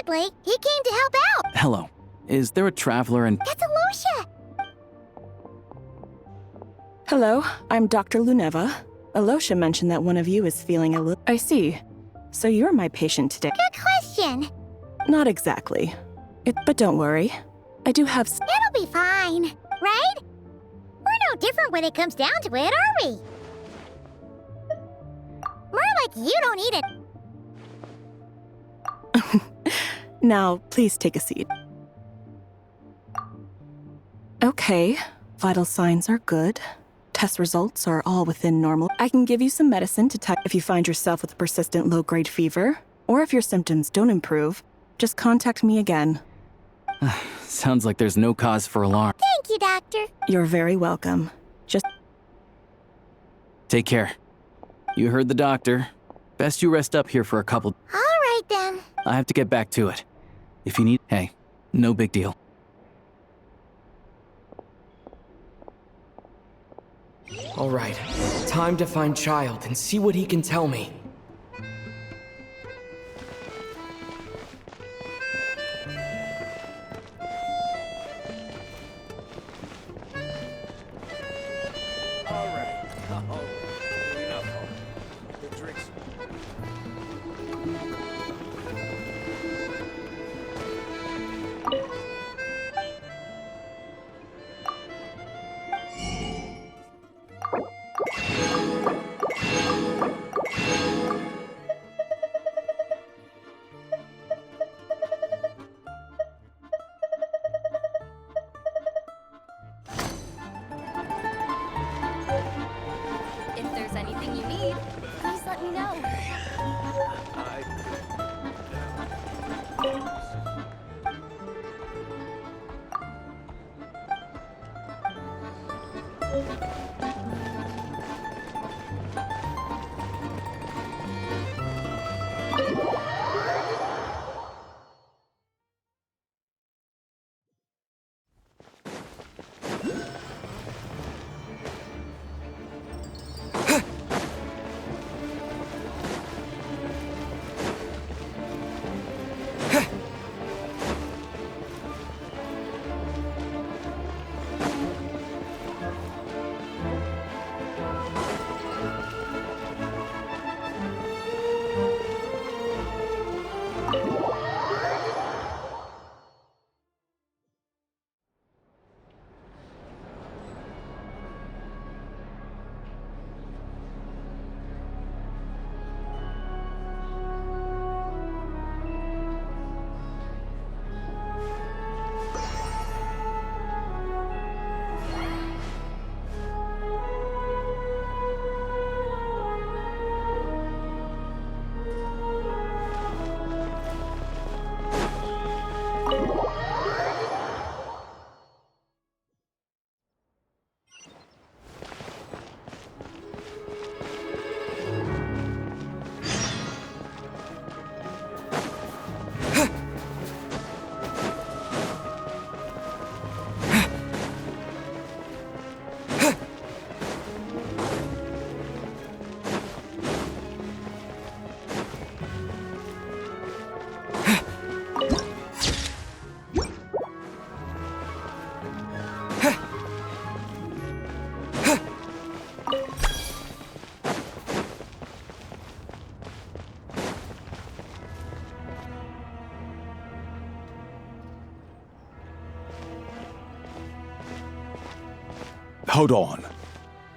Apparently, he came to help out. Hello. Is there a traveler in... That's Alosha. Hello, I'm Dr. Luneva. Alosha mentioned that one of you is feeling a little... I see. So you're my patient today. Good question. Not exactly. But don't worry. I do have... It'll be fine, right? We're no different when it comes down to it, are we? More like you don't need it. Now, please take a seat. Okay, vital signs are good. Test results are all within normal. I can give you some medicine to type if you find yourself with a persistent low-grade fever, or if your symptoms don't improve, just contact me again. Sounds like there's no cause for alarm. Thank you, Doctor. You're very welcome. Just... Take care. You heard the doctor. Best you rest up here for a couple... All right, then. I have to get back to it. If you need... Hey, no big deal. All right, time to find Child and see what he can tell me. If there's anything you need, please let me know. Hold on.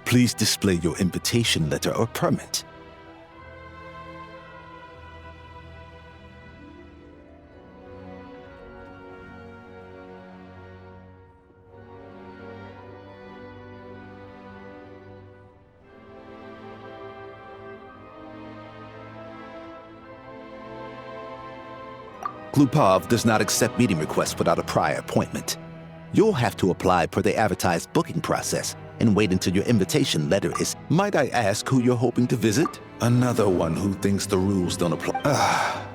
Please display your invitation letter or permit. Glupov does not accept meeting requests without a prior appointment. You'll have to apply per the advertised booking process and wait until your invitation letter is... Might I ask who you're hoping to visit? Another one who thinks the rules don't apply.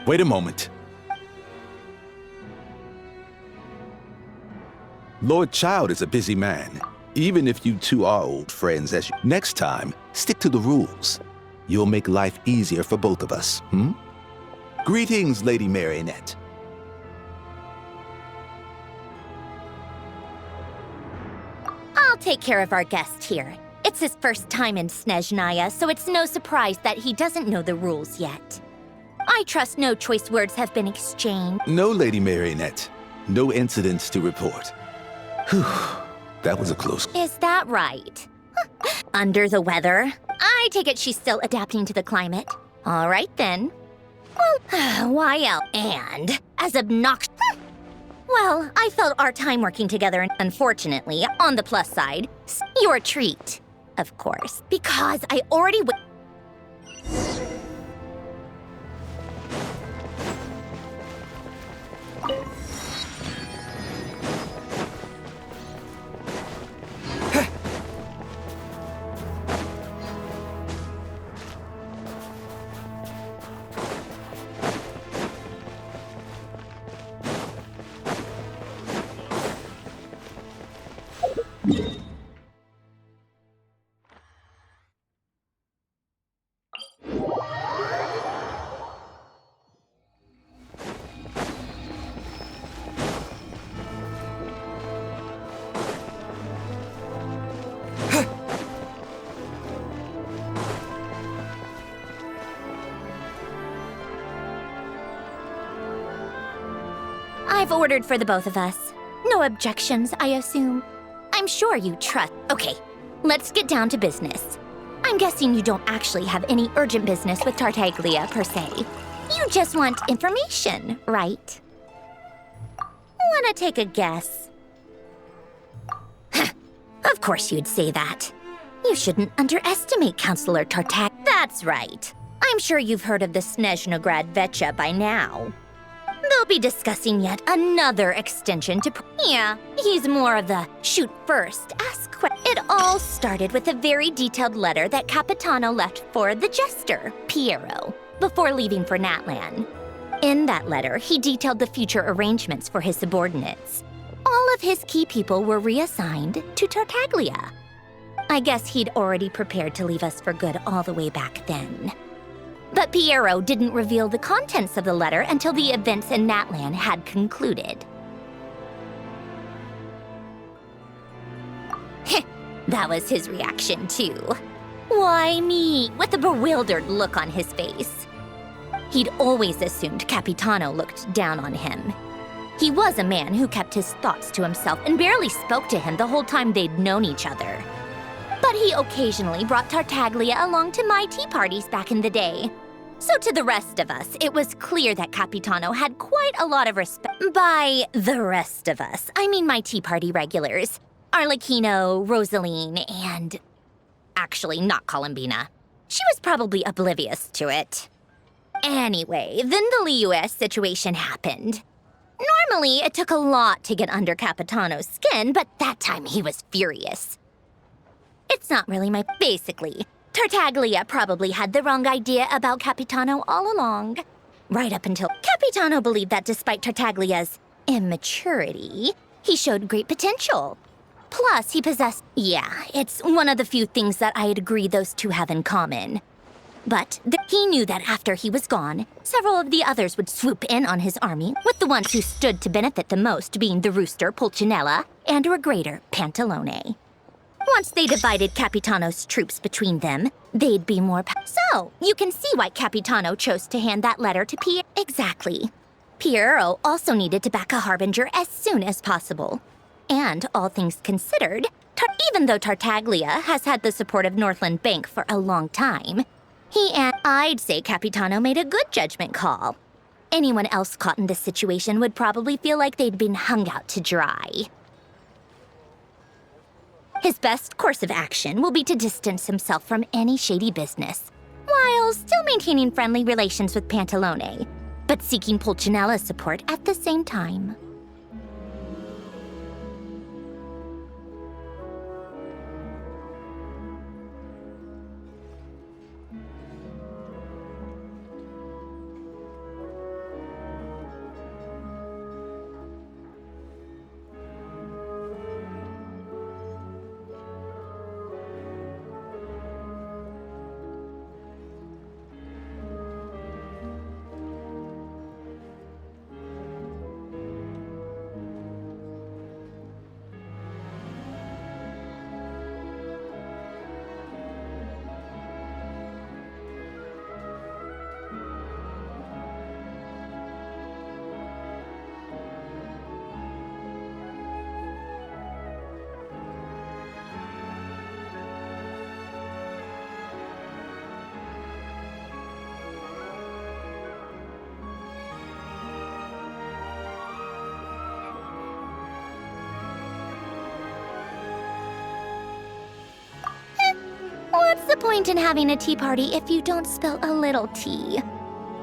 Wait a moment. Lord Child is a busy man. Even if you two are old friends as you... Next time, stick to the rules. You'll make life easier for both of us, Greetings, Lady Marionette. take care of our guest here. It's his first time in Snezhnaya, so it's no surprise that he doesn't know the rules yet. I trust no choice words have been exchanged. No, Lady Marionette. No incidents to report. Whew, that was a close... Is that right? Under the weather? I take it she's still adapting to the climate. All right, then. Well, why else? And as obnoxious... Well, I felt our time working together, and unfortunately, on the plus side, your treat, of course, because I already... I've ordered for the both of us. No objections, I assume. I'm sure you trust. Okay, let's get down to business. I'm guessing you don't actually have any urgent business with Tartaglia, per se. You just want information, right? Wanna take a guess? Of course you'd say that. You shouldn't underestimate Counselor Tartag. That's right. I'm sure you've heard of the Snezhnograd Vecha by now. They'll be discussing yet another extension to... Yeah, he's more of the shoot first, ask questions. It all started with a very detailed letter that Capitano left for the jester, Piero, before leaving for Natlan. In that letter, he detailed the future arrangements for his subordinates. All of his key people were reassigned to Tartaglia. I guess he'd already prepared to leave us for good all the way back then. But Piero didn't reveal the contents of the letter until the events in Natlan had concluded. That was his reaction, too. Why me? With a bewildered look on his face. He'd always assumed Capitano looked down on him. He was a man who kept his thoughts to himself and barely spoke to him the whole time they'd known each other. But he occasionally brought Tartaglia along to my tea parties back in the day. So to the rest of us, it was clear that Capitano had quite a lot of respect. By the rest of us, I mean my tea party regulars. Arlecchino, Rosaline, and... actually, not Columbina. She was probably oblivious to it. Anyway, then the Liu-S situation happened. Normally, it took a lot to get under Capitano's skin, but that time he was furious. It's not really my... Basically, Tartaglia probably had the wrong idea about Capitano all along. Right up until Capitano believed that despite Tartaglia's immaturity, he showed great potential. Plus, he possessed... Yeah, it's one of the few things that I'd agree those two have in common. But he knew that after he was gone, several of the others would swoop in on his army, with the ones who stood to benefit the most being the rooster Pulcinella and Regrator Pantalone. Once they divided Capitano's troops between them, they'd be more... So, you can see why Capitano chose to hand that letter to Piero. Exactly. Piero also needed to back a harbinger as soon as possible. And, all things considered, even though Tartaglia has had the support of Northland Bank for a long time, I'd say Capitano made a good judgment call. Anyone else caught in this situation would probably feel like they'd been hung out to dry. His best course of action will be to distance himself from any shady business, while still maintaining friendly relations with Pantalone, but seeking Pulcinella's support at the same time. point in having a tea party if you don't spill a little tea?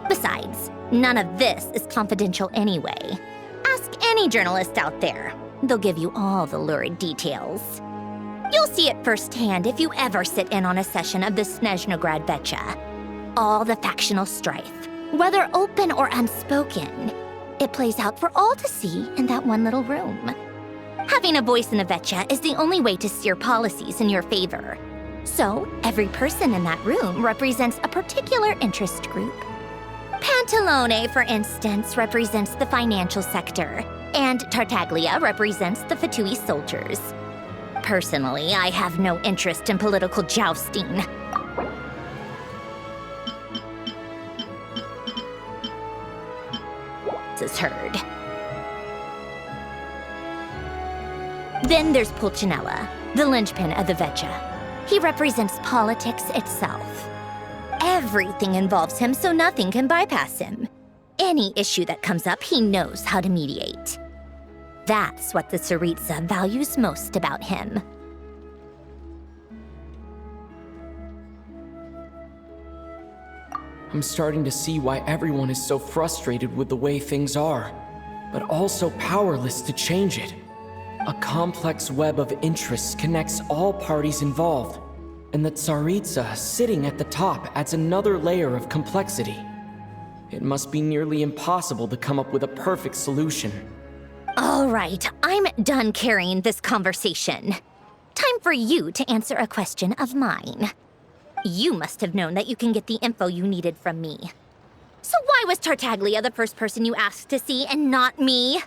Besides, none of this is confidential anyway. Ask any journalist out there. They'll give you all the lurid details. You'll see it firsthand if you ever sit in on a session of the Snezhnograd Vecha. All the factional strife, whether open or unspoken, it plays out for all to see in that one little room. Having a voice in the Vecha is the only way to steer policies in your favor. So, every person in that room represents a particular interest group. Pantalone, for instance, represents the financial sector, and Tartaglia represents the Fatui soldiers. Personally, I have no interest in political jousting. This is heard. Then there's Pulcinella, the linchpin of the Vecha. He represents politics itself. Everything involves him, so nothing can bypass him. Any issue that comes up, he knows how to mediate. That's what the Tsaritsa values most about him. I'm starting to see why everyone is so frustrated with the way things are, but also powerless to change it. A complex web of interests connects all parties involved, and the Tsaritsa sitting at the top adds another layer of complexity. It must be nearly impossible to come up with a perfect solution. All right, I'm done carrying this conversation. Time for you to answer a question of mine. You must have known that you can get the info you needed from me. So why was Tartaglia the first person you asked to see and not me?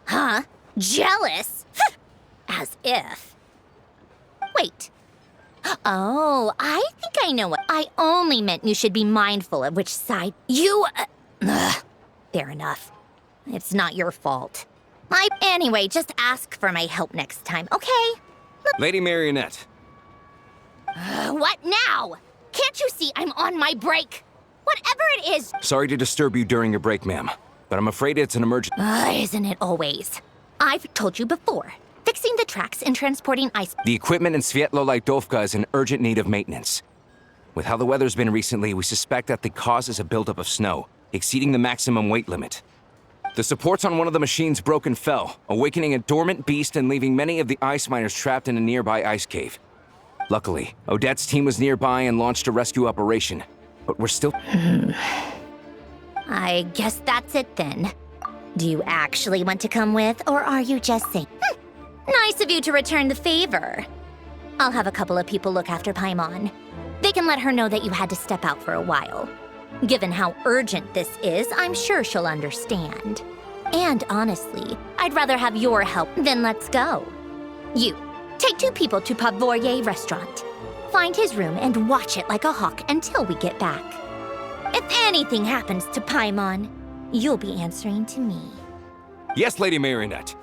Huh? Jealous? As if. Wait. Oh, I think I know what. I only meant you should be mindful of which side you... Fair enough. It's not your fault. Anyway, just ask for my help next time, okay? Lady Marionette. What now? Can't you see I'm on my break? Whatever it is... Sorry to disturb you during your break, ma'am, but I'm afraid it's an emergency. Isn't it always? I've told you before. Fixing the tracks and transporting ice... The equipment in Svietlo-Laidovka is in urgent need of maintenance. With how the weather's been recently, we suspect that the cause is a buildup of snow, exceeding the maximum weight limit. The supports on one of the machines broke and fell, awakening a dormant beast and leaving many of the ice miners trapped in a nearby ice cave. Luckily, Odette's team was nearby and launched a rescue operation, but we're still... I guess that's it then. Do you actually want to come with, or are you just saying... Nice of you to return the favor. I'll have a couple of people look after Paimon. They can let her know that you had to step out for a while. Given how urgent this is, I'm sure she'll understand. And honestly, I'd rather have your help than let's go. You, take 2 people to Pavoye restaurant. Find his room and watch it like a hawk until we get back. If anything happens to Paimon, you'll be answering to me. Yes, Lady Marionette.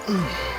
Ugh.